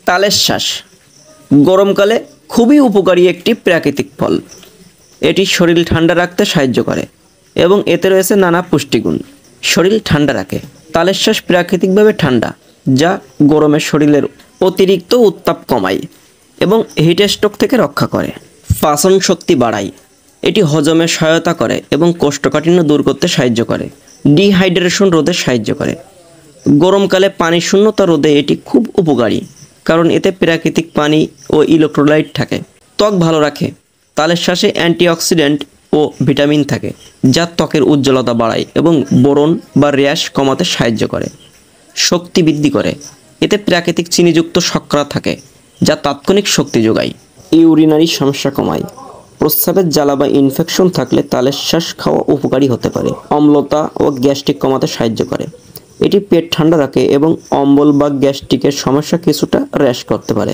তালের শ্বাস গরমকালে খুবই উপকারী একটি প্রাকৃতিক ফল। এটি শরীর ঠান্ডা রাখতে সাহায্য করে এবং এতে রয়েছে নানা পুষ্টিগুণ। শরীর ঠান্ডা রাখে। তালের শ্বাস প্রাকৃতিকভাবে ঠান্ডা, যা গরমে শরীরের অতিরিক্ত উত্তাপ কমায় এবং হিট স্ট্রোক থেকে রক্ষা করে। পাচন শক্তি বাড়ায়। এটি হজমে সহায়তা করে এবং কোষ্ঠকাঠিন্য দূর করতে সাহায্য করে। ডিহাইড্রেশন রোধে সাহায্য করে। গরমকালে পানি শূন্যতা রোধে এটি খুব উপকারী, কারণ এতে প্রাকৃতিক পানি ও ইলেকট্রোলাইট থাকে। ত্বক ভালো রাখে। তালের শ্বাসে অ্যান্টিঅক্সিডেন্ট ও ভিটামিন থাকে, যা ত্বকের উজ্জ্বলতা বাড়ায় এবং ব্রণ বা র্যাশ কমাতে সাহায্য করে। শক্তি বৃদ্ধি করে। এতে প্রাকৃতিক চিনিযুক্ত শর্করা থাকে, যা তাৎক্ষণিক শক্তি যোগায়। ইউরিনারি সমস্যা কমায়। প্রস্রাবের জ্বালা বা ইনফেকশন থাকলে তালের শ্বাস খাওয়া উপকারী হতে পারে। অম্লতা ও গ্যাস্ট্রিক কমাতে সাহায্য করে। এটি পেট ঠান্ডা রাখে এবং অম্বল বা গ্যাস্ট্রিকের সমস্যা কিছুটা হ্রাস করতে পারে।